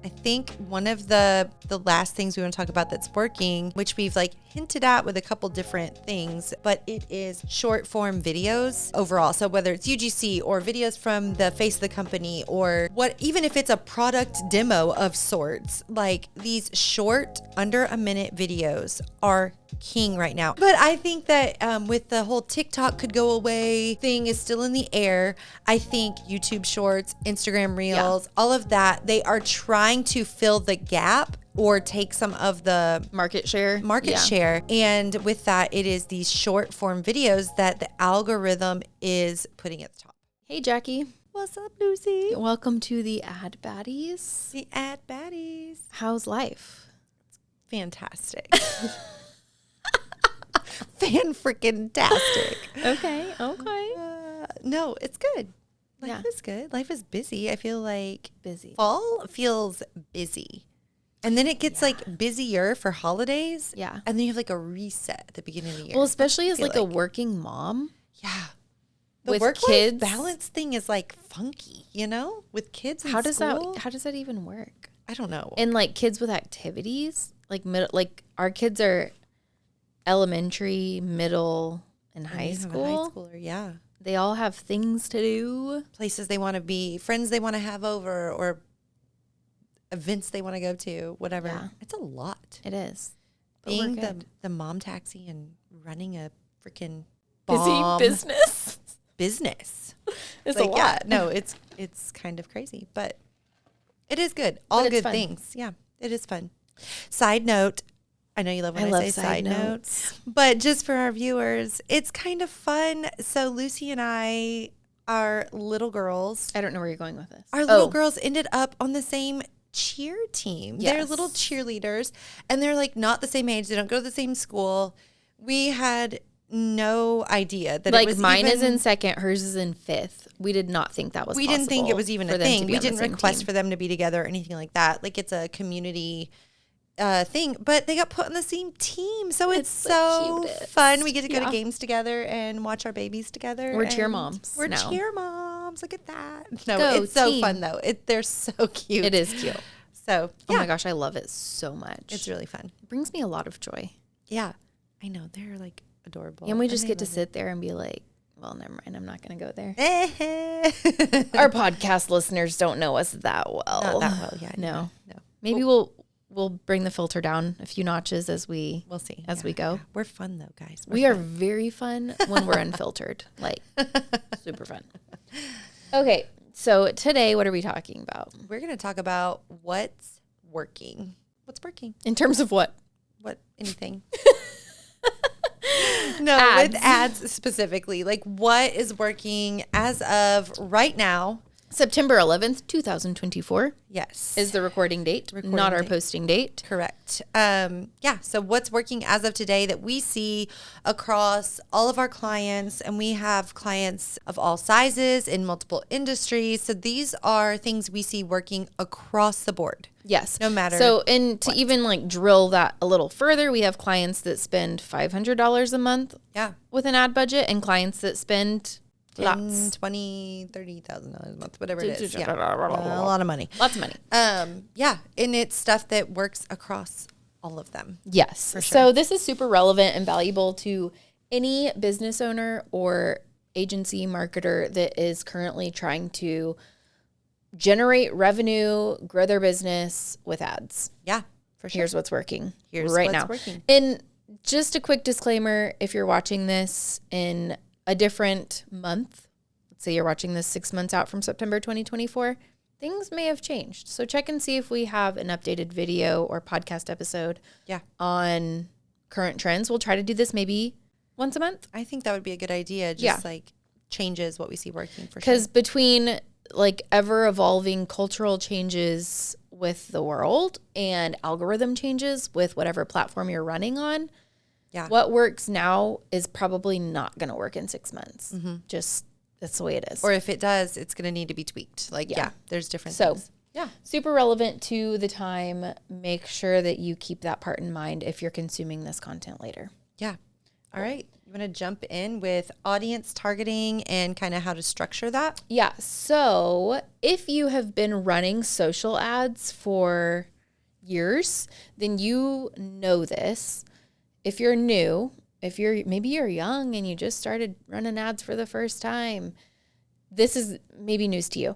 I think one of the last things we want to talk about that's working, which we've like hinted at with a couple different things, but it is short form videos overall. So whether it's UGC or videos from the face of the company or what, even if it's a product demo of sorts, like these short under a minute videos are king right now. But I think that with the whole TikTok could go away thing is still in the air. I think YouTube Shorts, Instagram Reels, all of that, they are trying to fill the gap or take some of the market share. And with that, it is these short form videos that the algorithm is putting at the top. Hey, Jackie. What's up, Lucy? Welcome to the Ad Baddies. The Ad Baddies. How's life? Fantastic. Fan-freaking-tastic. Okay. No, it's good. Life is good. Life is busy. I feel like busy. Fall feels busy. And then it gets like busier for holidays. Yeah. And then you have like a reset at the beginning of the year. Well, especially as like a working mom. Yeah. The with work kids balance thing is like funky, you know, with kids. How does that even work? I don't know. And like kids with activities, like our kids are elementary, middle, and high school. High schooler, yeah. They all have things to do, places they want to be, friends they want to have over, or events they want to go to, whatever. Yeah. It's a lot. It is. Being the mom taxi and running a freaking busy business. It's like, a lot. Yeah, no, it's kind of crazy, but it is good. All good things. Yeah, it is fun. Side note, I know you love when I say side notes, but just for our viewers, it's kind of fun. So Lucy and I, our little girls. I don't know where you're going with this. Our little girls ended up on the same cheer team. Yes. They're little cheerleaders, and they're like not the same age. They don't go to the same school. We had no idea that like it was mine is in second, hers is in fifth. We did not think that was. We didn't think it was even a thing. We didn't request for them to be together or anything like that. Like it's a community thing, but they got put on the same team, so it's so fun. We get to go to games together and watch our babies together. We're cheer moms. We're cheer moms. Look at that. No, it's so fun though. They're so cute. It is cute. So oh my gosh, I love it so much. It's really fun. It brings me a lot of joy. Yeah, I know, they're like adorable. And we just get to sit there and be like, well, never mind, I'm not going to go there. Our podcast listeners don't know us that well. Not that well, yeah. No. Maybe we'll bring the filter down a few notches as we see as we go. Yeah. We're fun though, guys. We are very fun when we're unfiltered. Like super fun. Okay, so today what are we talking about? We're going to talk about what's working. What's working? In terms of what? What anything. No, with ads specifically. Like what is working as of right now? September 11th, 2024. Yes. Is the recording date, not our posting date. Correct. Yeah. So what's working as of today that we see across all of our clients, and we have clients of all sizes in multiple industries. So these are things we see working across the board. Yes. No matter. So, and to even like drill that a little further, we have clients that spend $500 a month with an ad budget and clients that spend $10,000, $20,000, $30,000 a month, whatever it is. Yeah. A lot of money. Lots of money. Yeah. And it's stuff that works across all of them. Yes. For sure. So this is super relevant and valuable to any business owner or agency marketer that is currently trying to generate revenue, grow their business with ads. Yeah, for sure. Here's what's working right now. And just a quick disclaimer, if you're watching this in a different month, let's say you're watching this 6 months out from September 2024, things may have changed. So check and see if we have an updated video or podcast episode on current trends. We'll try to do this maybe once a month. I think that would be a good idea. Just like changes what we see working for sure. Because between like ever evolving cultural changes with the world and algorithm changes with whatever platform you're running on, what works now is probably not going to work in 6 months. Mm-hmm. Just that's the way it is. Or if it does, it's going to need to be tweaked. Like, there's different things. Yeah, super relevant to the time. Make sure that you keep that part in mind if you're consuming this content later. Yeah. All right. You want to jump in with audience targeting and kind of how to structure that? Yeah. So if you have been running social ads for years, then you know this. If you're new, maybe you're young and you just started running ads for the first time, this is maybe news to you.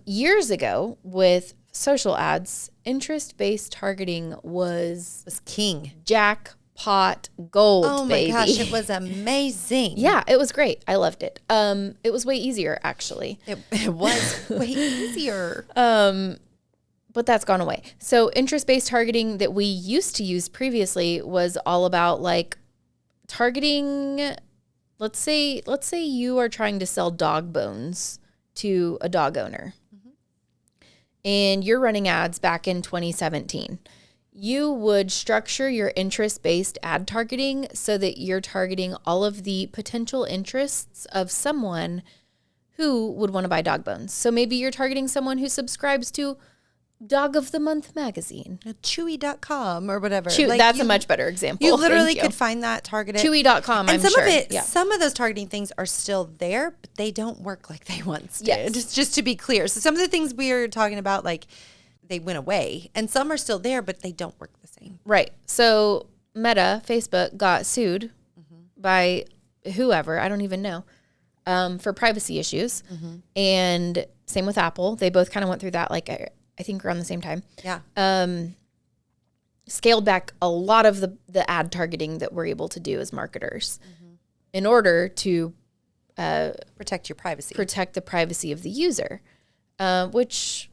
Years ago with social ads, interest-based targeting was king. Jackpot gold, Oh my baby. gosh, it was amazing. Yeah, it was great. I loved it. It was way easier, actually. It was way easier. But that's gone away. So interest-based targeting that we used to use previously was all about like targeting, let's say you are trying to sell dog bones to a dog owner. And you're running ads back in 2017. You would structure your interest-based ad targeting so that you're targeting all of the potential interests of someone who would want to buy dog bones. So maybe you're targeting someone who subscribes to Dog of the Month magazine. Chewy.com or whatever. That's a much better example. You literally Thank could find that targeted. Chewy.com, and I'm some sure. of it, Yeah. some of those targeting things are still there, but they don't work like they once did. Yes. Just to be clear. So some of the things we are talking about, like they went away, and some are still there, but they don't work the same. Right. So Meta, Facebook, got sued by whoever, I don't even know, for privacy issues. And same with Apple. They both kind of went through that, like I think around the same time. Yeah. Scaled back a lot of the ad targeting that we're able to do as marketers in order to Protect your privacy. protect the privacy of the user, which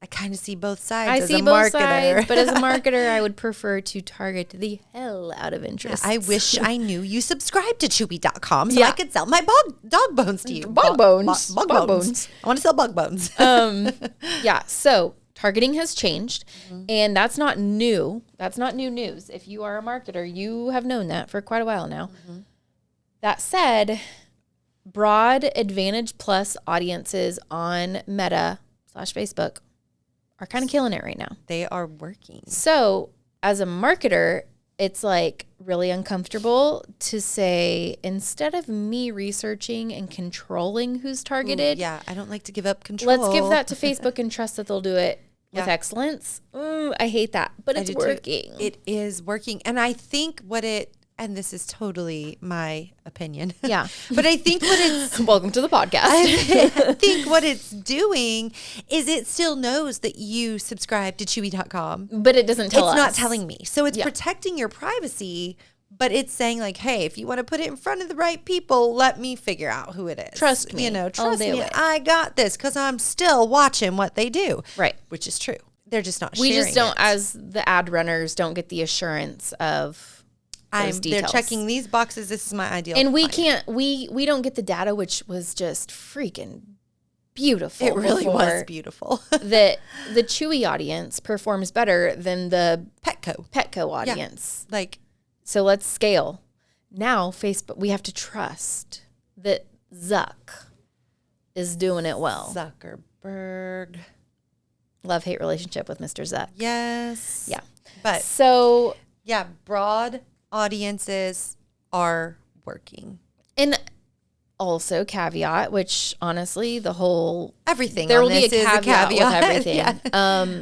I kind of see both sides I as see a both marketer. sides, but as a marketer, I would prefer to target the hell out of interest. I wish I knew you subscribed to Chewy.com so Yeah. I could sell my dog bones to you. Bug bones. Bug Bug bones. bones. I want to sell bug bones. Yeah, so targeting has changed, and that's not new. That's not new news. If you are a marketer, you have known that for quite a while now. That said, broad Advantage Plus audiences on Meta/Facebook are kind of killing it right now. They are working. So as a marketer, it's like really uncomfortable to say, instead of me researching and controlling who's targeted, Yeah, I don't like to give up control. let's give that to Facebook and trust that they'll do it with Yeah. excellence. I hate that, but I it's do too. working. It is working. And I think and this is totally my opinion. Yeah. But I think what it's Welcome to the podcast. I think what it's doing is it still knows that you subscribe to Chewy.com. But it doesn't tell us. It's not telling me. So it's Yeah. protecting your privacy, but it's saying like, hey, if you want to put it in front of the right people, let me figure out who it is. Trust me. You know, I'll trust do me. it. I got this because I'm still watching what they do. Right. Which is true. They're just not We sharing just don't, it. as the ad runners, don't get the assurance of those They're details. checking these boxes. This is my ideal And we client. can't, we don't get the data, which was just freaking beautiful. It really was before, beautiful. that the Chewy audience performs better than the Petco. Petco audience. Like, So let's scale. Now Facebook, we have to trust that Zuck is doing it well. Zuckerberg. Love-hate relationship with Mr. Zuck. Yes. Yeah. But So, yeah, broad audiences are working. and also caveat, which honestly, the whole Everything there on will be a this is caveat, with everything, Yeah.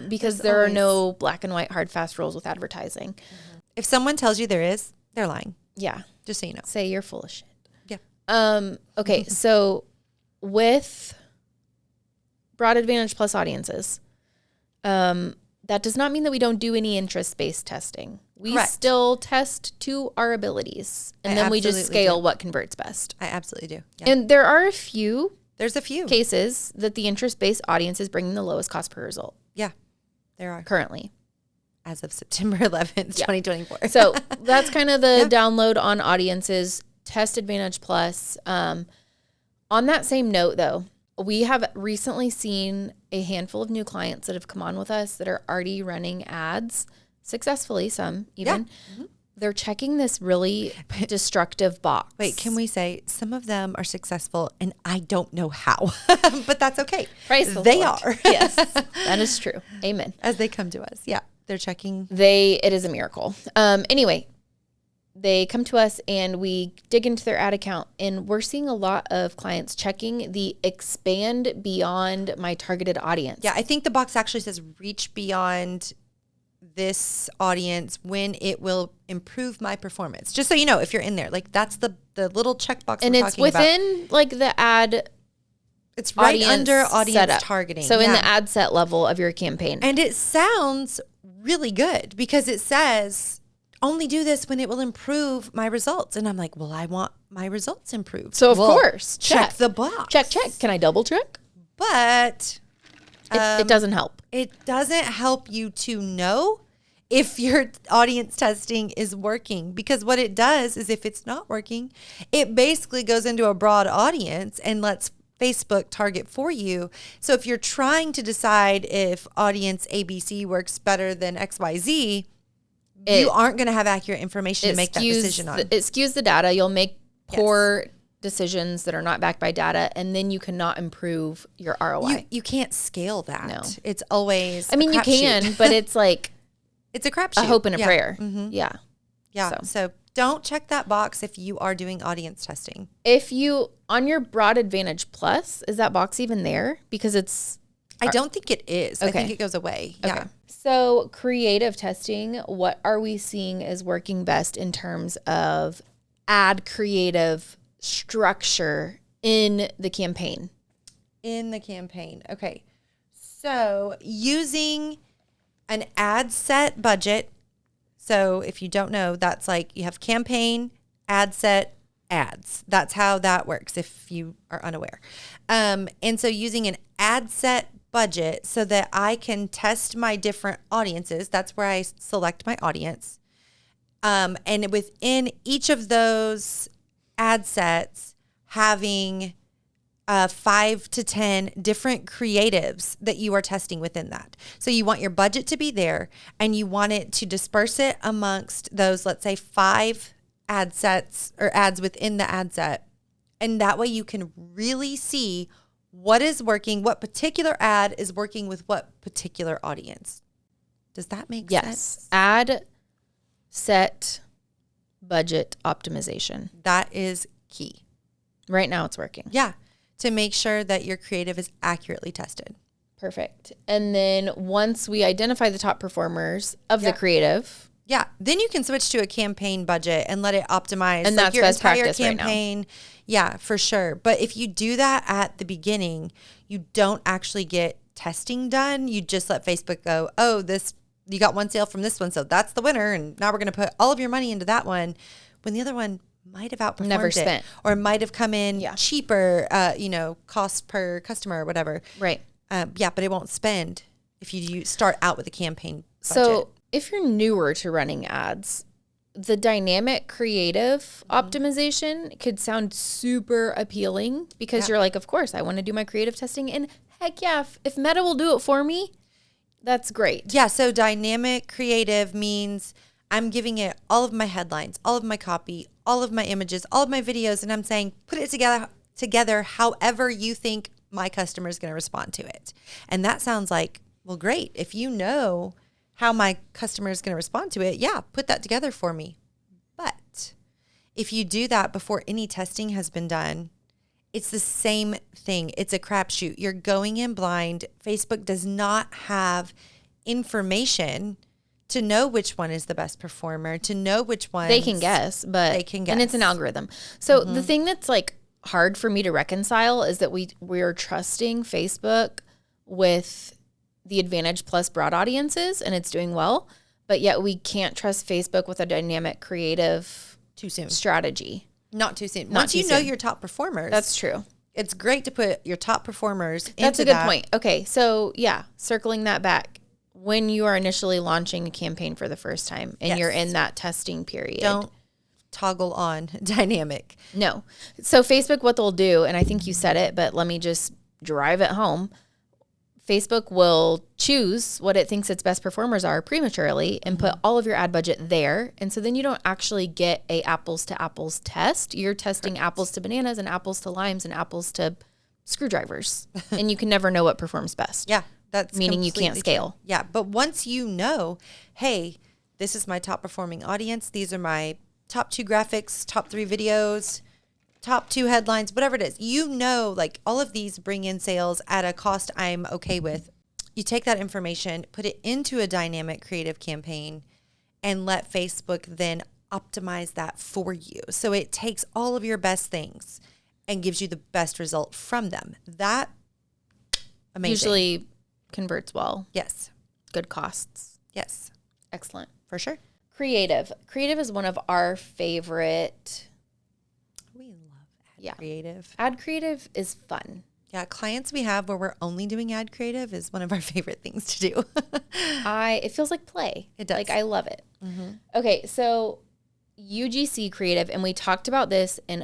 because There's there are always- no black and white hard fast rules with advertising. If someone tells you there is, they're lying. Yeah, Just so you know. say you're full of shit. Yeah. Okay, so with broad Advantage Plus audiences, that does not mean that we don't do any interest-based testing. We Correct. still test to our abilities, and I then we just absolutely scale do. what converts best. I absolutely do. Yeah. And there are a few There's a few. cases that the interest-based audience is bringing the lowest cost per result Yeah, there are. currently. As of September 11th, Yeah. 2024. So that's kind of the Yeah. download on audiences, test Advantage Plus. On that same note, though, we have recently seen a handful of new clients that have come on with us that are already running ads successfully, some even. They're checking this really destructive box. Wait, can we say some of them are successful and I don't know how, but that's okay. Praise the They Lord. are. Yes, that is true. Amen. As they come to us. Yeah. They're checking. It is a miracle. Anyway, they come to us and we dig into their ad account, and we're seeing a lot of clients checking the expand beyond my targeted audience. Yeah, I think the box actually says reach beyond this audience when it will improve my performance. Just so you know, if you're in there, like that's the little checkbox and we're it's talking within about. like the ad. It's right under audience setup. targeting. So in the ad set level of your campaign. And it sounds really good because it says only do this when it will improve my results. And I'm like, well, I want my results improved. So of course, check the box. Check. Can I double check? But It doesn't help. it doesn't help you to know if your audience testing is working, because what it does is if it's not working, it basically goes into a broad audience and lets Facebook target for you. So if you're trying to decide if audience ABC works better than XYZ, you aren't going to have accurate information to make that decision on. It skews the data. You'll make poor decisions that are not backed by data, and then you cannot improve your ROI. You can't scale that. No. It's always I mean, you can, but it's like it's a crapshoot. a hope and a Yeah. prayer. Mm-hmm. Yeah. Yeah. So don't check that box if you are doing audience testing. If you, on your Broad Advantage Plus, is that box even there? Because it's... I don't think it is. I Okay. think it goes away. Okay. Yeah. So creative testing, what are we seeing is working best in terms of ad creative structure in the campaign? In the campaign. Okay. So using an ad set budget. So if you don't know, that's like you have campaign, ad set, ads. That's how that works if you are unaware. And so using an ad set budget so that I can test my different audiences. That's where I select my audience. And within each of those ad sets, having 5 to 10 different creatives that you are testing within that. So you want your budget to be there and you want it to disperse it amongst those, let's say 5 ad sets or ads within the ad set. And that way you can really see what is working, what particular ad is working with what particular audience. Does that make sense? Yes. Ad set budget optimization. That is key. Right now it's working. Yeah. To make sure that your creative is accurately tested. Perfect. And then once we identify the top performers of the creative. Yeah. Then you can switch to a campaign budget and let it optimize. And that's your best entire practice right now. campaign. Yeah, for sure. But if you do that at the beginning, you don't actually get testing done. You just let Facebook go, oh, you got one sale from this one, so that's the winner. And now we're going to put all of your money into that one. When the other one might have outperformed Never spent. or might have come in cheaper, cost per customer or whatever. Right. But it won't spend if you start out with a campaign budget. So if you're newer to running ads, the dynamic creative optimization could sound super appealing because you're like, of course, I want to do my creative testing. And heck yeah, if Meta will do it for me, that's great. Yeah, so dynamic creative means I'm giving it all of my headlines, all of my copy, all of my images, all of my videos, and I'm saying put it together however you think my customer is going to respond to it. And that sounds like, well, great. If you know how my customer is going to respond to it, put that together for me. But if you do that before any testing has been done, it's the same thing. It's a crapshoot. You're going in blind. Facebook does not have information to know which one is the best performer, to know which one They can guess, but they can guess. And it's an algorithm. So the thing that's like hard for me to reconcile is that we're trusting Facebook with the Advantage Plus broad audiences and it's doing well, but yet we can't trust Facebook with a dynamic creative too soon. strategy. Not too soon. Not Once too you know soon. your top performers, That's true. it's great to put your top performers into That's a good that. point. Okay, so circling that back, when you are initially launching a campaign for the first time and you're in that testing period. Don't toggle on dynamic. No. So Facebook, what they'll do, and I think you said it, but let me just drive it home. Facebook will choose what it thinks its best performers are prematurely and put all of your ad budget there. And so then you don't actually get a apples to apples test. You're testing apples to bananas and apples to limes and apples to screwdrivers. And you can never know what performs best. Yeah, that's Meaning you can't completely scale. true. Yeah, but once you know, hey, this is my top performing audience. These are my top 2 graphics, top 3 videos, top 2 headlines, whatever it is. You know, like all of these bring in sales at a cost I'm okay with. You take that information, put it into a dynamic creative campaign, and let Facebook then optimize that for you. So it takes all of your best things and gives you the best result from them. That, amazing. Usually converts well. Yes. Good costs. Yes. Excellent. For sure. Creative. Creative is one of our favorite. We love ad creative. Ad creative is fun. Yeah, clients we have where we're only doing ad creative is one of our favorite things to do. It feels like play. It does. Like I love it. Mm-hmm. Okay, so UGC creative, and we talked about this in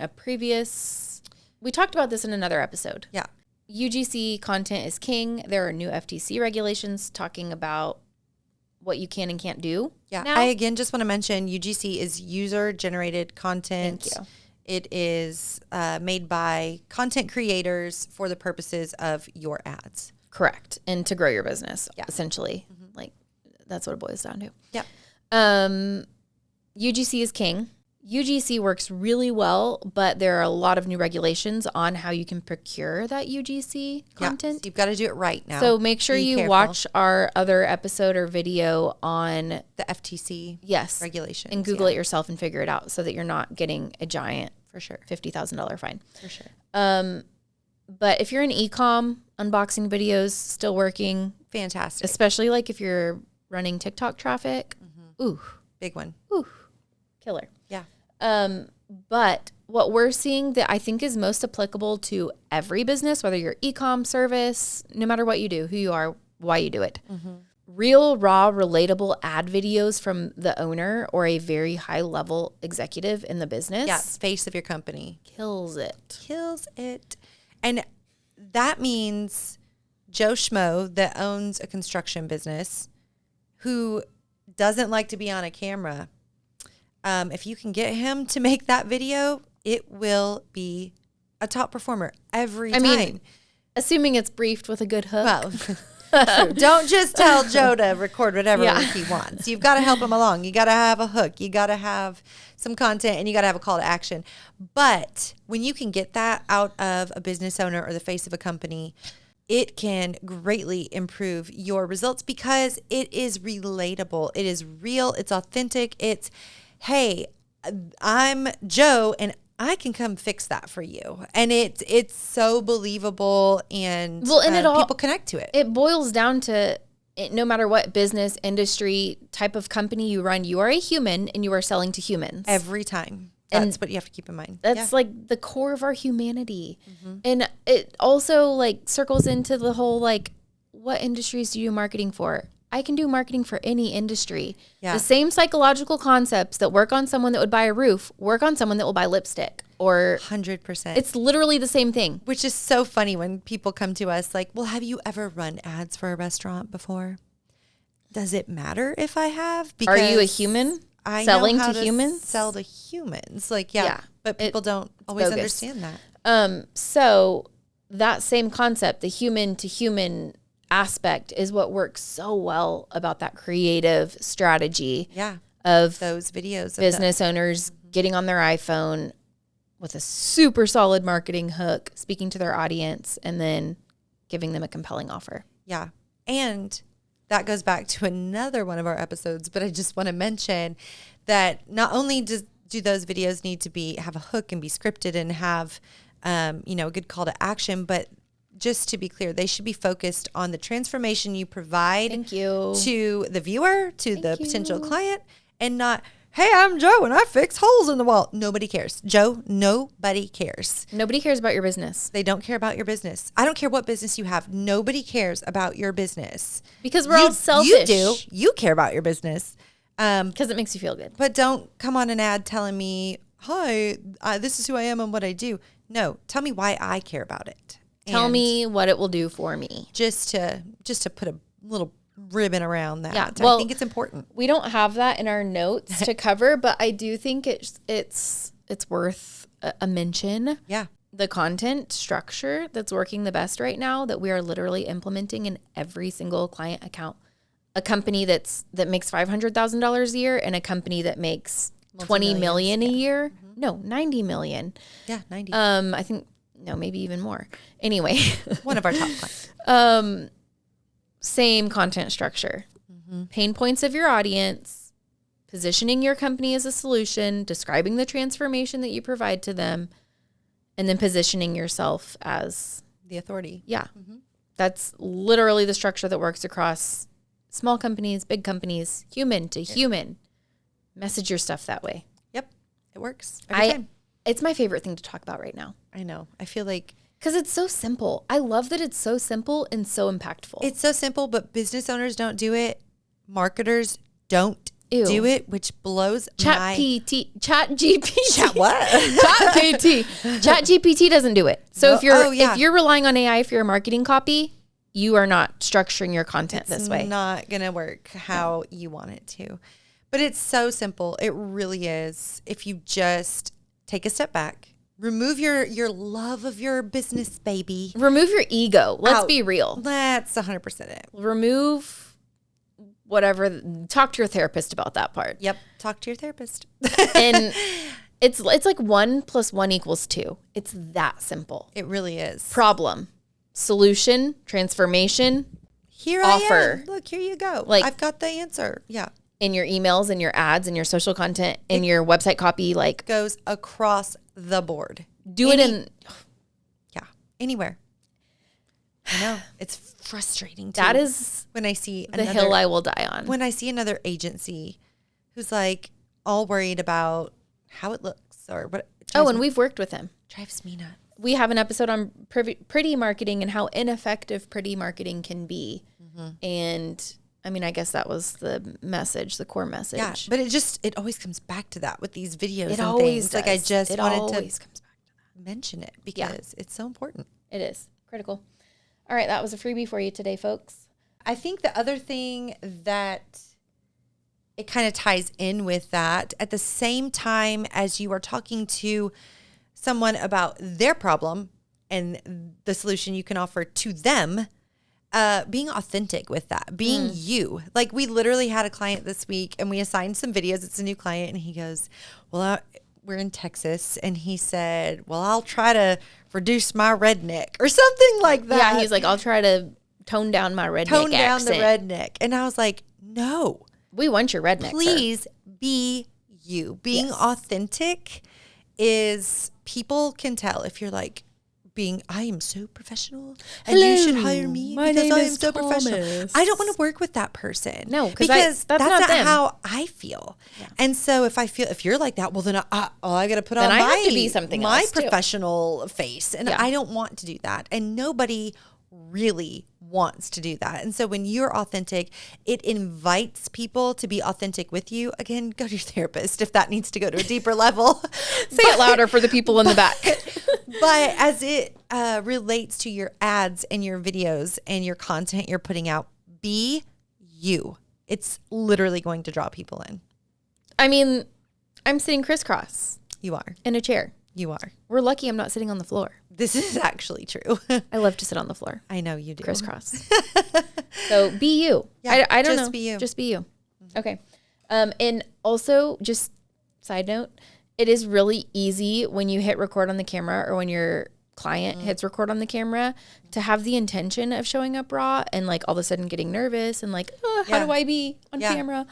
another episode. Yeah. UGC content is king. There are new FTC regulations talking about what you can and can't do. Yeah. Now. I again just want to mention UGC is user generated content. Thank you. It is made by content creators for the purposes of your ads. Correct. And to grow your business, Yeah. essentially. Mm-hmm. Like that's what it boils down to. Yeah. UGC is king. UGC works really well, but there are a lot of new regulations on how you can procure that UGC content. Yeah. So you've got to do it right now. So make sure you careful. watch our other episode or video on The FTC regulations. and Google it yourself and figure it out so that you're not getting a giant for sure $50,000 fine. For sure. But if you're in e-com, unboxing videos still working. Fantastic. Especially like if you're running TikTok traffic. Mm-hmm. Ooh. Big one. Ooh. Killer. Yeah. But what we're seeing that I think is most applicable to every business, whether you're e-com service, no matter what you do, who you are, why you do it. Mm-hmm. Real, raw, relatable ad videos from the owner or a very high level executive in the business. Yeah, face of your company. Kills it. Kills it. And that means Joe Schmo that owns a construction business who doesn't like to be on a camera. If you can get him to make that video, it will be a top performer every time. I mean, assuming it's briefed with a good hook. Well, don't just tell Joe to record whatever he wants. You've got to help him along. You got to have a hook. You got to have some content, and you got to have a call to action. But when you can get that out of a business owner or the face of a company, it can greatly improve your results because it is relatable. It is real. It's authentic. It's, hey, I'm Joe and I can come fix that for you. And it's so believable and, people connect to it. It boils down to no matter what business, industry, type of company you run, you are a human and you are selling to humans. Every time. That's what you have to keep in mind. That's like the core of our humanity. Mm-hmm. And it also like circles into the whole like, what industries do you do marketing for? I can do marketing for any industry. Yeah. The same psychological concepts that work on someone that would buy a roof work on someone that will buy lipstick or 100%. It's literally the same thing. Which is so funny when people come to us like, well, have you ever run ads for a restaurant before? Does it matter if I have? Because are you a human? Selling to humans? Sell to humans. Like, but people don't always understand that. So that same concept, the human to human aspect is what works so well about that creative strategy of those videos. Business owners getting on their iPhone with a super solid marketing hook, speaking to their audience, and then giving them a compelling offer. Yeah. And that goes back to another one of our episodes, but I just want to mention that not only do those videos need to have a hook and be scripted and have, a good call to action, but just to be clear, they should be focused on the transformation you provide to the viewer, to the potential client, and not, hey, I'm Joe and I fix holes in the wall. Nobody cares. Joe, nobody cares. Nobody cares about your business. They don't care about your business. I don't care what business you have. Nobody cares about your business. Because we're all selfish. You do. You care about your business. Because it makes you feel good. But don't come on an ad telling me, hi, this is who I am and what I do. No, tell me why I care about it. Tell me what it will do for me. Just to put a little ribbon around that. Yeah, well, I think it's important. We don't have that in our notes to cover, but I do think it's worth a mention. Yeah. The content structure that's working the best right now that we are literally implementing in every single client account. A company that makes $500,000 a year and a company that makes 20 million a year. No, 90 million. Yeah, 90. I think, no, maybe even more. Anyway. One of our top clients. Same content structure. Pain points of your audience, positioning your company as a solution, describing the transformation that you provide to them, and then positioning yourself as the authority. Yeah. That's literally the structure that works across small companies, big companies, human to human. Message your stuff that way. Yep. It works every time. It's my favorite thing to talk about right now. I know. I feel like because it's so simple. I love that it's so simple and so impactful. It's so simple, but business owners don't do it. Marketers don't do it, which blows Chat GPT. Chat what? Chat GPT doesn't do it. So No. if you're relying on AI for your marketing copy, you are not structuring your content this way. It's not going to work how you want it to. But it's so simple. It really is. If you just take a step back, remove your love of your business, baby. Remove your ego. Let's be real. That's 100% it. Remove whatever. Talk to your therapist about that part. Yep. Talk to your therapist. And it's like 1 + 1 = 2. It's that simple. It really is. Problem, solution, transformation, here offer. I am. Look, here you go. Like, I've got the answer. Yeah. In your emails and your ads and your social content and your website copy, like goes across the board. It in anywhere. I know. It's frustrating too. That is when I see the hill I will die on. When I see another agency who's like all worried about how it looks or what. And we've worked with him. Drives me nuts. We have an episode on pretty marketing and how ineffective pretty marketing can be. And I mean, I guess that was the message, the core message. Yeah, but it always comes back to that with these videos it and always things. Does. Like I just it wanted always to comes back to that. mention it because it's so important. It is critical. All right, that was a freebie for you today, folks. I think the other thing that it kind of ties in with that, at the same time as you are talking to someone about their problem and the solution you can offer to them, being authentic with that, being you. Like we literally had a client this week and we assigned some videos. It's a new client and he goes, well, we're in Texas. And he said, well, I'll try to reduce my redneck or something like that. Yeah, he's like, I'll try to tone down my redneck Tone down accent. the redneck. And I was like, no. We want your redneck. Please be you. Being authentic is, people can tell if you're like, I am so professional and you should hire me because I am so professional. I don't want to work with that person. No, because that's not them. how I feel. Yeah. And so if you're like that, well then I got to put on I have to be something my else too. professional face. And I don't want to do that. And nobody really wants to do that. And so when you're authentic, it invites people to be authentic with you. Again, go to your therapist if that needs to go to a deeper level. Say it louder for the people in the back. But as it relates to your ads and your videos and your content you're putting out, be you. It's literally going to draw people in. I mean, I'm sitting crisscross. You are. In a chair. You are. We're lucky I'm not sitting on the floor. This is actually true. I love to sit on the floor. I know you do. Crisscross. So be you. Yeah, I don't just know. be you. Just be you. Okay. And also, just side note, it is really easy when you hit record on the camera or when your client hits record on the camera to have the intention of showing up raw and like all of a sudden getting nervous and like, how do I be on camera?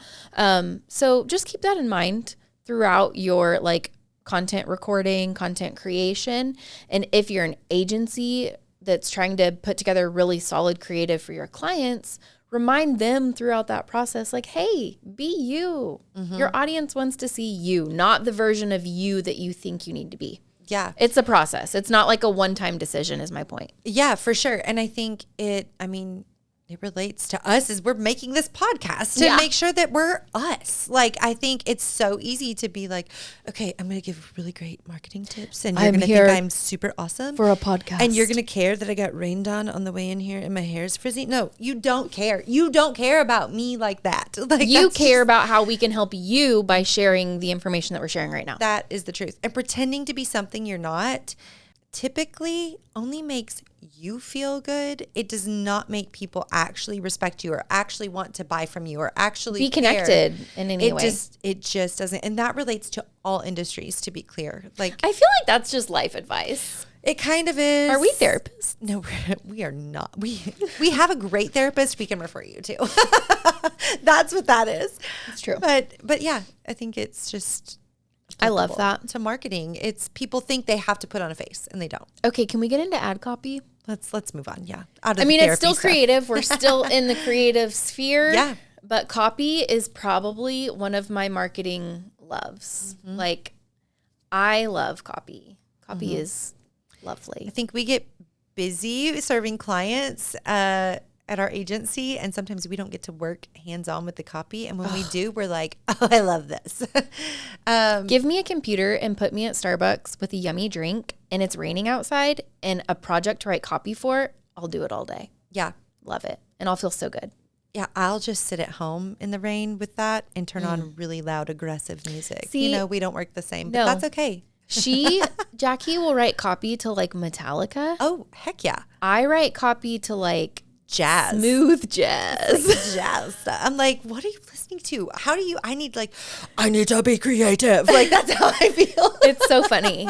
So just keep that in mind throughout your like content recording, content creation. And if you're an agency that's trying to put together really solid creative for your clients, remind them throughout that process, like, hey, be you. Your audience wants to see you, not the version of you that you think you need to be. Yeah. It's a process. It's not like a one-time decision is my point. Yeah, for sure. And I think it relates to us as we're making this podcast to make sure that we're us. Like, I think it's so easy to be like, okay, I'm going to give really great marketing tips and you're going to think I'm super awesome for a podcast. And you're going to care that I got rained on the way in here and my hair is frizzy. No, you don't care. You don't care about me like that. Like you care about how we can help you by sharing the information that we're sharing right now. That is the truth. And pretending to be something you're not typically only makes you feel good, it does not make people actually respect you or actually want to buy from you or actually be connected in any way. It just doesn't. And that relates to all industries, to be clear. Like, I feel like that's just life advice. it kind of is. Are we therapists? No, we are not. We have a great therapist we can refer you to. That's what that is. It's true. But yeah, I think it's just I love applicable that. to marketing. It's people think they have to put on a face and they don't. Okay, can we get into ad copy? Let's move on. Yeah. Out of I the mean, it's therapy still stuff. creative. We're still in the creative sphere. Yeah. But copy is probably one of my marketing loves. Mm-hmm. Like, I love copy. Copy is lovely. I think we get busy serving clients at our agency, and sometimes we don't get to work hands-on with the copy. And when we do, we're like, oh, I love this. Give me a computer and put me at Starbucks with a yummy drink and it's raining outside and a project to write copy for, I'll do it all day. Yeah. Love it. And I'll feel so good. Yeah, I'll just sit at home in the rain with that and turn on really loud, aggressive music. See, you know, we don't work the same, but no. that's okay. Jackie will write copy to like Metallica. Oh, heck yeah. I write copy to like Jazz. smooth jazz. Like jazz stuff. I'm like, what are you listening to? I need to be creative. Like, that's how I feel. It's so funny.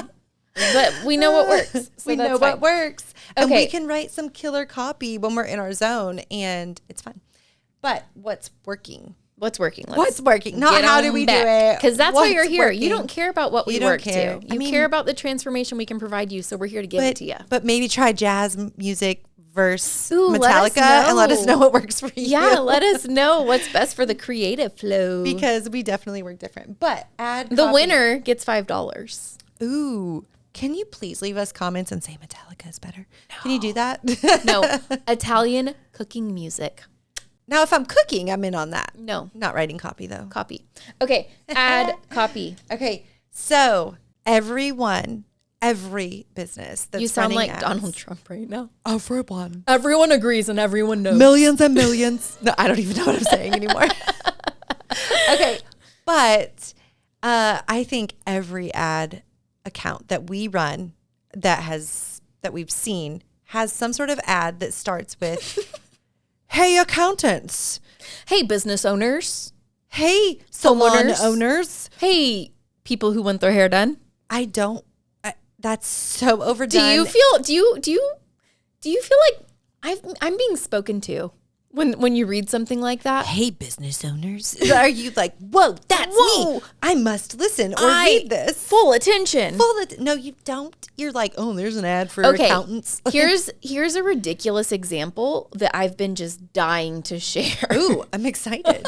But we know what works. So we that's know fine. what works. And Okay. we can write some killer copy when we're in our zone, and it's fun. But what's working? What's working? What's working? Not how do we do it. Because that's why you're What's here. working? You don't care about what we You don't work care. to. I You mean- care about the transformation we can provide you. So we're here to give it to you. But maybe try jazz music versus Ooh, let us Metallica and let us know. know what works for you. Yeah, let us know what's best for the creative flow. Because we definitely work different. But add the copy. winner gets $5. Ooh. Can you please leave us comments and say Metallica is better? Can you do that? No, Italian cooking music. Now, if I'm cooking, I'm in on that. No, Not writing copy, though. copy. Okay, add copy. Okay. So every business that's You sound running like ads, Donald Trump right now. Everyone. Everyone agrees and everyone knows. Millions and millions. No, I don't even know what I'm saying anymore. Okay. But I think every ad account that we run that we've seen has some sort of ad that starts with, hey, accountants. Hey, business owners. Hey, salon Homeowners. owners. Hey, people who want their hair done. That's so overdone. Do you feel like I'm being spoken to when you read something like that? Hey, business owners. Are you like, whoa, that's Whoa. me. I must listen or I- read this. Full attention. No, you don't. You're like, oh, there's an ad for Okay, accountants. here's a ridiculous example that I've been just dying to share. Ooh, I'm excited.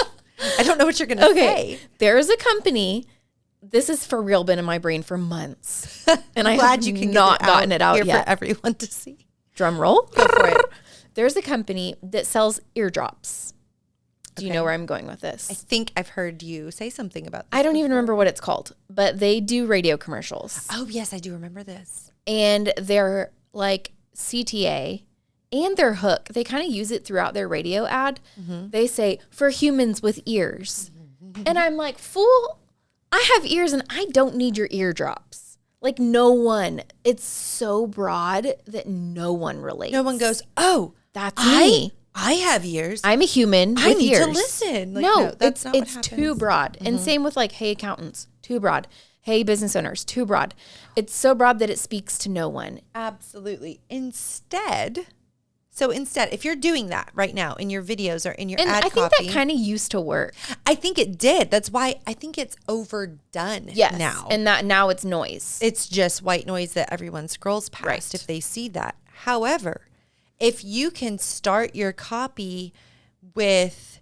I don't know what you're going to say. There is a company. This has for real been in my brain for months, and I Glad have you can not get gotten it out here yet. for everyone to see. Drum roll. Go for it. There's a company that sells eardrops. Do you know where I'm going with this? I think I've heard you say something about this. I don't even remember what it's called, but they do radio commercials. Oh, yes, I do remember this. And they're like CTA and their hook. They kind of use it throughout their radio ad. They say, for humans with ears. And I'm like, fool, I have ears and I don't need your eardrops. Like no one. It's so broad that no one relates. No one goes, oh, That's me. I have ears. I'm a human I with need ears. to listen. Like, no, that's not what it's too happens. broad. And same with like, hey, accountants, too broad. Hey, business owners, too broad. It's so broad that it speaks to no one. Absolutely. Instead, if you're doing that right now in your videos or in your And ad I think copy, that kind of used to work. I think it did. That's why I think it's overdone Yes. now. And that now it's noise. It's just white noise that everyone scrolls past Right. if they see that. However, if you can start your copy with,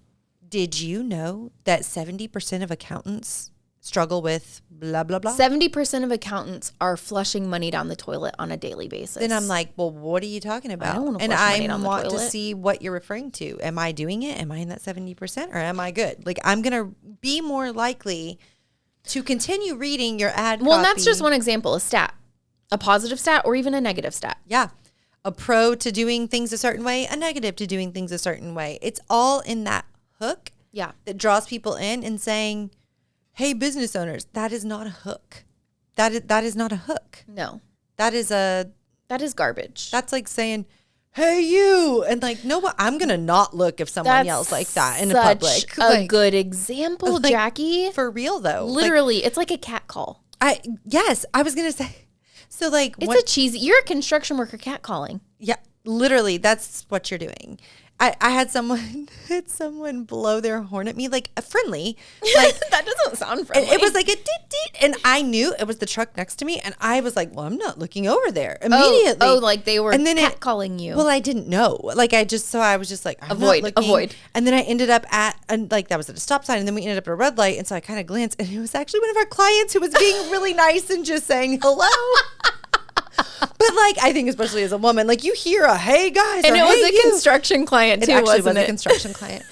did you know that 70% of accountants struggle with blah, blah, blah? 70% of accountants are flushing money down the toilet on a daily basis. Then I'm like, well, what are you talking about? don't wanna And flush money I down the want to toilet. see what you're referring to. Am I doing it? Am I in that 70% or am I good? Like, I'm going to be more likely to continue reading your ad well, and copy. that's just one example, a stat, a positive stat or even a negative stat. Yeah. A pro to doing things a certain way, a negative to doing things a certain way. It's all in that hook Yeah. that draws people in and saying, hey, business owners, that is not a hook. That is not a hook. No, That is that is garbage. that's like saying, hey, you. And like, no, I'm going to not look if someone yells like that in public. A good example, like, Jackie. For real, though. Literally, it's like a cat call. Yes, I was going to say. So like. It's a cheesy. You're a construction worker cat calling. Yeah, literally, that's what you're doing. I had someone blow their horn at me, like a friendly, like that doesn't sound friendly. It was like a deet deet, and I knew it was the truck next to me, and I was like, "Well, I'm not looking over there immediately." Oh, like they were calling you. Well, I didn't know. Like I was just like, avoid. And then I ended up at that was at a stop sign, and then we ended up at a red light, and so I kind of glanced, and it was actually one of our clients who was being really nice and just saying hello. But like, I think especially as a woman, like you hear a "Hey guys," and or, it was hey, a construction client too. It actually wasn't was a construction client.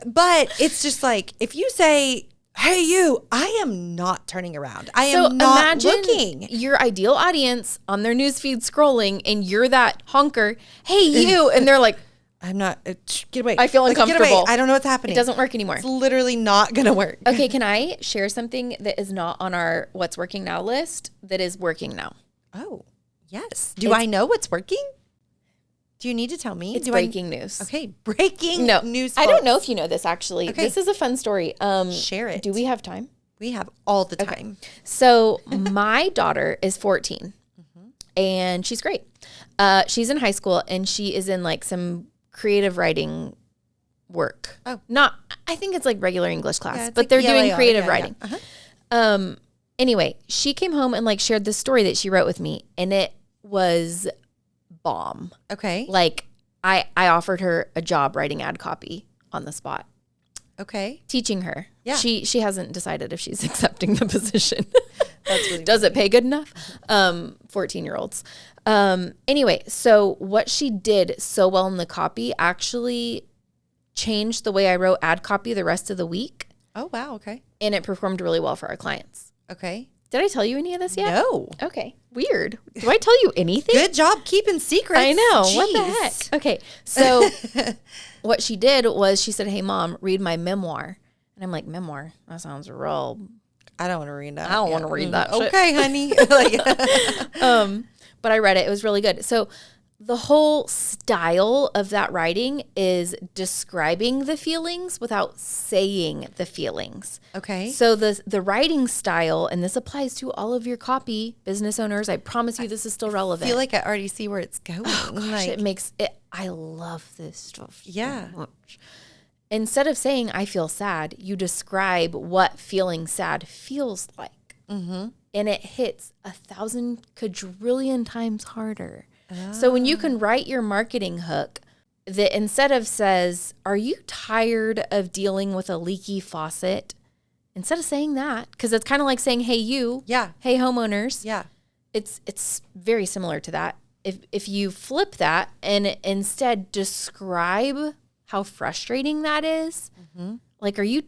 But it's just like if you say "Hey you," I am not turning around. I am not looking. Your ideal audience on their newsfeed scrolling, and you're that honker. Hey you, and they're like, I'm not. Get away. I feel uncomfortable. Get away. I don't know what's happening. It doesn't work anymore. It's literally not gonna work. Okay, can I share something that is not on our "What's Working Now" list that is working now? Oh. Yes. Do I know what's working? Do you need to tell me? It's breaking news. Okay. Breaking news. I don't know if you know this, actually. Okay. This is a fun story. Share it. Do we have time? We have all the time. Okay. So my daughter is 14 and she's great. She's in high school and she is in like some creative writing work. Oh. I think it's like regular English class, Yeah, but like they're ELAR. doing creative writing. Yeah. Uh-huh. Anyway, she came home and like shared this story that she wrote with me, and it was bomb. Okay. Like I offered her a job writing ad copy on the spot. Okay. Teaching her. Yeah. She hasn't decided if she's accepting the position. That's really Does it pay good enough? 14-year-olds. Anyway, so what she did so well in the copy actually changed the way I wrote ad copy the rest of the week. Oh, wow. Okay. And it performed really well for our clients. Okay. Did I tell you any of this yet? No. Okay. Weird. Do I tell you anything? Good job keeping secrets. I know. Jeez. What the heck? Okay. So what she did was she said, "Hey, Mom, read my memoir." And I'm like, memoir? That sounds real. I don't want to read that. I don't want to read that shit. Okay, honey. But I read it. It was really good. So the whole style of that writing is describing the feelings without saying the feelings. Okay. So the writing style, and this applies to all of your copy business owners. I promise you this is still relevant. I feel like I already see where it's going. Oh, gosh, it makes it. I love this stuff. Yeah. So much. Instead of saying "I feel sad," you describe what feeling sad feels like. Mm-hmm. And it hits 1,000 quadrillion times harder. So when you can write your marketing hook that instead of says, "Are you tired of dealing with a leaky faucet?" Instead of saying that, because it's kind of like saying, "Hey, you." Yeah. "Hey, homeowners." Yeah. It's very similar to that. If you flip that and instead describe how frustrating that is, like, are you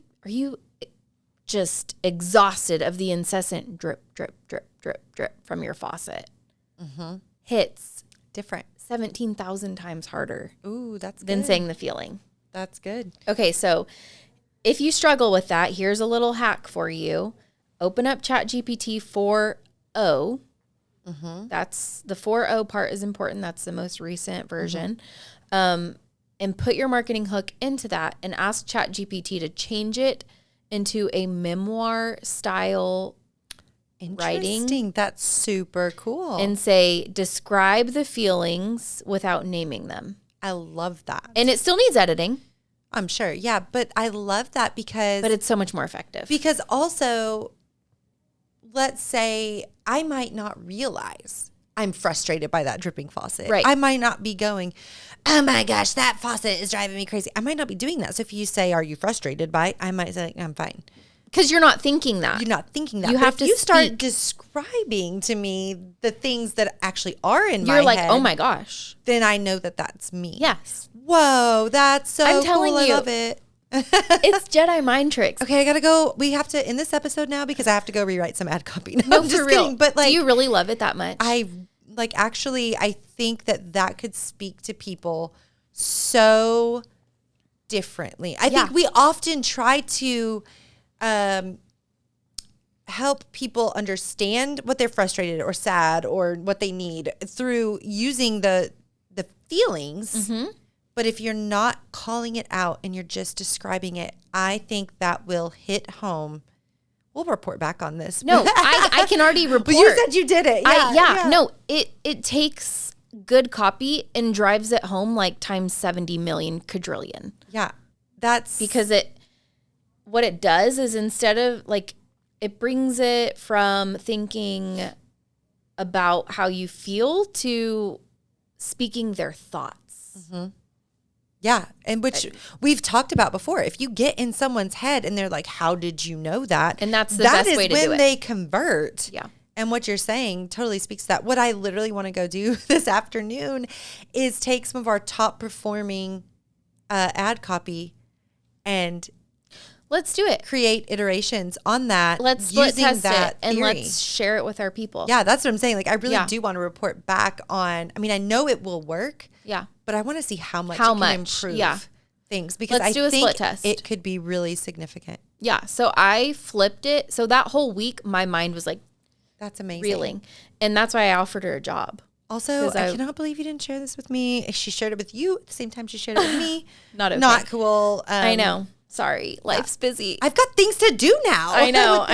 just exhausted of the incessant drip, drip, drip, drip, drip from your faucet? Hits Different. 17,000 times harder Ooh, that's than good. saying the feeling. That's good. Okay, so if you struggle with that, here's a little hack for you. Open up ChatGPT 4.0. That's the 4.0 part is important. That's the most recent version. And put your marketing hook into that and ask ChatGPT to change it into a memoir style writing. Interesting. That's super cool. And say, describe the feelings without naming them. I love that. And it still needs editing. I'm sure. Yeah. But I love that because. But it's so much more effective. Because also, let's say I might not realize I'm frustrated by that dripping faucet. Right. I might not be going, "Oh my gosh, that faucet is driving me crazy." I might not be doing that. So if you say, "Are you frustrated by it?" I might say, "I'm fine." Because you're not thinking that. You're not thinking that. You But have if to you start speak. describing to me the things that actually are in my You're like, head, "Oh my gosh." then I know that that's me. Yes. Whoa, that's so I'm telling cool. you. I love it. It's Jedi mind tricks. Okay, I gotta go. We have to end this episode now because I have to go rewrite some ad copy. No, I'm just for real. kidding. But like, do you really love it that much? I think that could speak to people so differently. I think we often try to help people understand what they're frustrated or sad or what they need through using the feelings. But if you're not calling it out and you're just describing it, I think that will hit home. We'll report back on this. No, I can already report. But you said you did it. Yeah. No, it takes good copy and drives it home like times 70 million quadrillion. Yeah. That's because what it does is instead of like, it brings it from thinking about how you feel to speaking their thoughts. Yeah. And which we've talked about before. If you get in someone's head and they're like, how did you know that? And that's the best way to do it. That is when they convert. Yeah. And what you're saying totally speaks to that. What I literally want to go do this afternoon is take some of our top performing ad copy and let's do it. Create iterations on that. Using split test it and let's share it with our people. Yeah, that's what I'm saying. Like, I really do want to report back on. I mean, I know it will work. Yeah, but I want to see how much it can improve things because I think split test. It could be really significant. Yeah. So I flipped it. So that whole week, my mind was like, "That's amazing," reeling, and that's why I offered her a job. Also, I cannot believe you didn't share this with me. She shared it with you at the same time she shared it with me. Not okay. Not cool. I know. Sorry, life's busy. I've got things to do now. I know.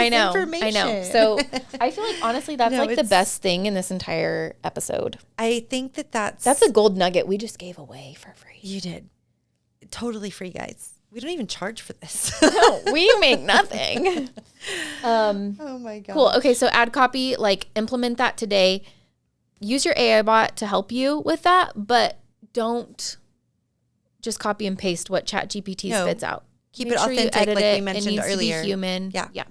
So I feel like honestly, that's like the best thing in this entire episode. I think that's a gold nugget we just gave away for free. You did. Totally free, guys. We don't even charge for this. No, we make nothing. Oh my God. Cool. Okay, so ad copy, like implement that today. Use your AI bot to help you with that, but don't just copy and paste what ChatGPT spits out. Keep it authentic, like we mentioned earlier. To be human. Yeah.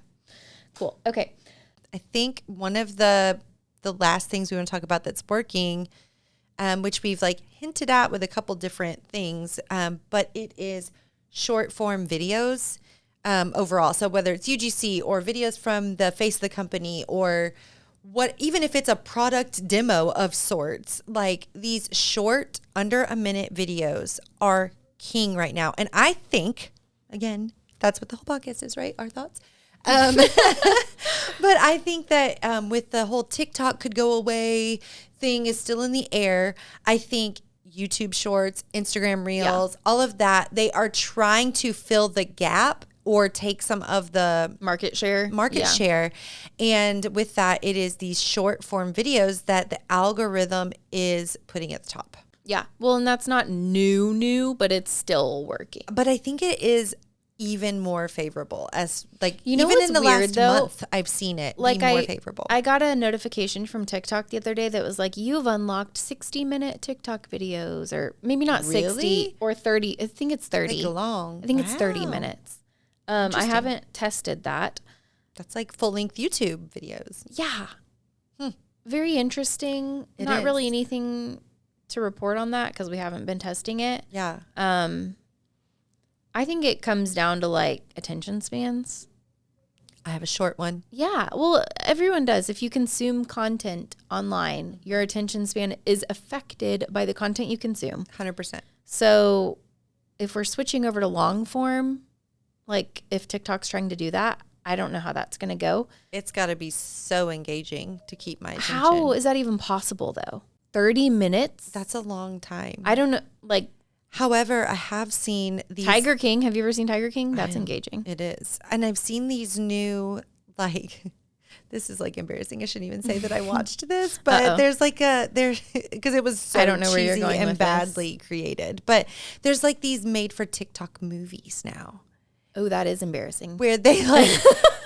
Cool. Okay. I think one of the last things we want to talk about that's working, which we've like hinted at with a couple different things, but it is short form videos overall. So whether it's UGC or videos from the face of the company or even if it's a product demo of sorts, like these short under a minute videos are king right now. And I think, again, that's what the whole podcast is, right? Our thoughts. But I think that with the whole TikTok could go away thing is still in the air. I think YouTube Shorts, Instagram Reels, all of that, they are trying to fill the gap or take some of the market share. And with that, it is these short form videos that the algorithm is putting at the top. Yeah. Well, and that's not new, but it's still working. But I think it is even more favorable as like, even in the last month, I've seen it be more favorable. I got a notification from TikTok the other day that was like, you've unlocked 60-minute TikTok videos, or maybe not 60 or 30. I think it's 30. Like long. I think it's 30 minutes. I haven't tested that. That's like full length YouTube videos. Yeah. Very interesting. Not really anything to report on that because we haven't been testing it. Yeah. I think it comes down to like attention spans. I have a short one. Yeah. Well, everyone does. If you consume content online, your attention span is affected by the content you consume. 100%. So if we're switching over to long form, like if TikTok's trying to do that, I don't know how that's going to go. It's got to be so engaging to keep my attention. How is that even possible though? 30 minutes? That's a long time. I don't know. Like, however, I have seen these. Tiger King. Have you ever seen Tiger King? That's engaging. It is. And I've seen these new, like, this is like embarrassing. I shouldn't even say that I watched this, but there's like because it was so I don't know where you're cheesy going and with badly created, but there's like these made for TikTok movies now. Oh, that is embarrassing. Where they like,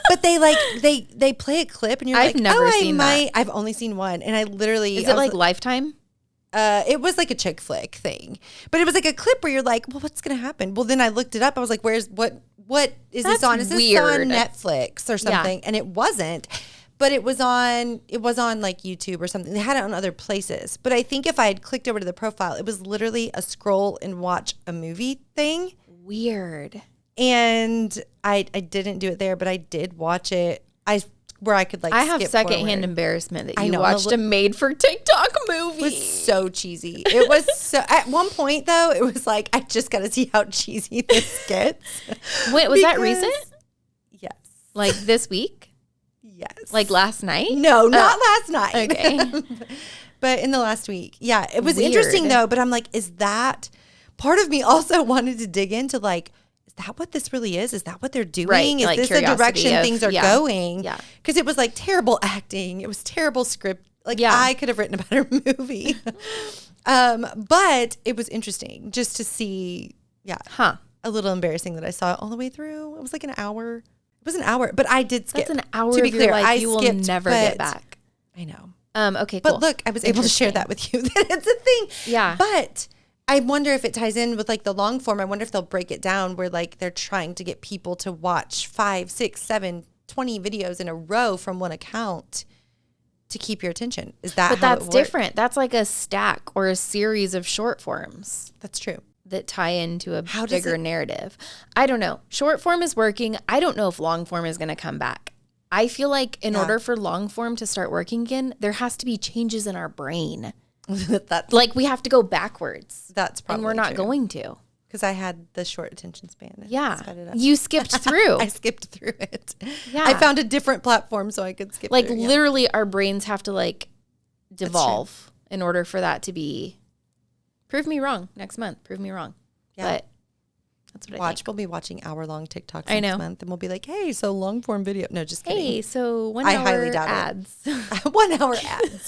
but they play a clip and you're I've like, never seen that. I've only seen one, and I literally is it like Lifetime? It was like a chick flick thing, but it was like a clip where you're like, well, what's gonna happen? Well, then I looked it up. I was like, what is this on? Is this on Netflix or something? Yeah. And it wasn't. But it was on like YouTube or something. They had it on other places. But I think if I had clicked over to the profile, it was literally a scroll and watch a movie thing. Weird. And I didn't do it there, but I did watch it. Where I could like. I have secondhand embarrassment that you watched a made for TikTok movie. It was so cheesy. It was so. At one point though, it was like I just got to see how cheesy this gets. Wait, was that recent? Yes. Like this week? Yes. Like last night? No, not last night. Okay. But in the last week, yeah, it was Weird. interesting though. But I'm like, is that part of me also wanted to dig into like, is that what this really is? Is that what they're doing? Right, Is like this the curiosity direction of- things are yeah. going? Yeah. Because it was like terrible acting. It was terrible script. Like Yeah. I could have written a better movie. But it was interesting just to see. Yeah. Huh. A little embarrassing that I saw it all the way through. It was like an hour. It was an hour, but I did skip. That's an hour To be of your clear, life I you will skipped, never but- get back. I know. Okay, cool. But look, I was able to share that with you. That it's a thing. Yeah. But I wonder if it ties in with like the long form. I wonder if they'll break it down where like they're trying to get people to watch 5, 6, 7, 20 videos in a row from one account to keep your attention. Is that But how that's it works? different. That's like a stack or a series of short forms That's true. that tie into a How does bigger it- narrative. I don't know. Short form is working. I don't know if long form is going to come back. I feel like in order for long form to start working again, there has to be changes in our brain. that's Like we have to go backwards. probably And we're not true. going to. Because I had the short attention span. and Yeah. sped it up. You skipped through. I skipped through it. Yeah. I found a different platform so I could skip Like through. Yeah. literally our brains have to like devolve in order for that to be. Prove me wrong next month. Prove me wrong. Yeah. But that's what I Watch, think. we'll be watching hour-long TikToks I next know. month, and we'll be like, "Hey, so long-form video." No, just kidding. Hey, so 1 I hour highly doubt it. ads. 1 hour ads.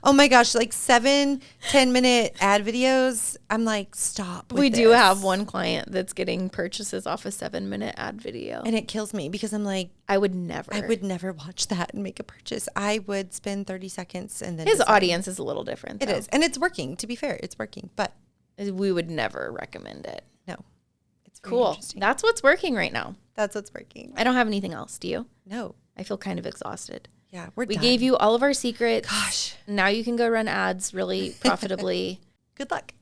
Oh my gosh, like 7, 10-minute ad videos. I'm like, stop. With We do this. have one client that's getting purchases off a 7-minute ad video. and it kills me because I'm like, I would never. I would never watch that and make a purchase. I would spend 30 seconds and then His decide. audience is a little different. It is, and it's working. To be fair, it's working, but We would never recommend it. no, it's very Cool. interesting. That's what's working right now. That's what's working. I don't have anything else. Do you? No, I feel kind of exhausted. yeah, we're We done. gave you all of our secrets. Gosh. Now you can go run ads really profitably. Good luck.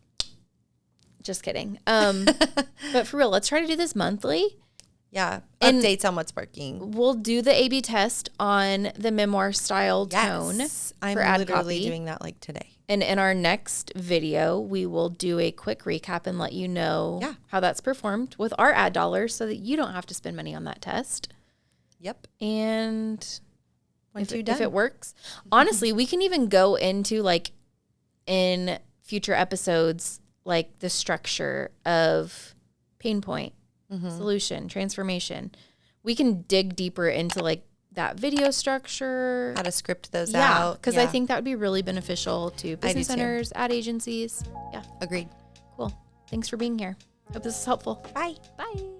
Just kidding. But for real, let's try to do this monthly. Yeah, And- updates on what's working. We'll do the A/B test on the memoir style tone I'm for ad literally copy. doing that like today. And in our next video, we will do a quick recap and let you know Yeah. how that's performed with our ad dollars so that you don't have to spend money on that test. Yep. And Once if, you're done. if it works, honestly, we can even go into like in future episodes, like the structure of pain point, solution, transformation. We can dig deeper into like that video structure. How to script those Yeah, out. because I think that would be really beneficial to business too. owners, ad agencies. Yeah, Agreed. cool. Thanks for being here. Hope this is helpful. Bye. Bye.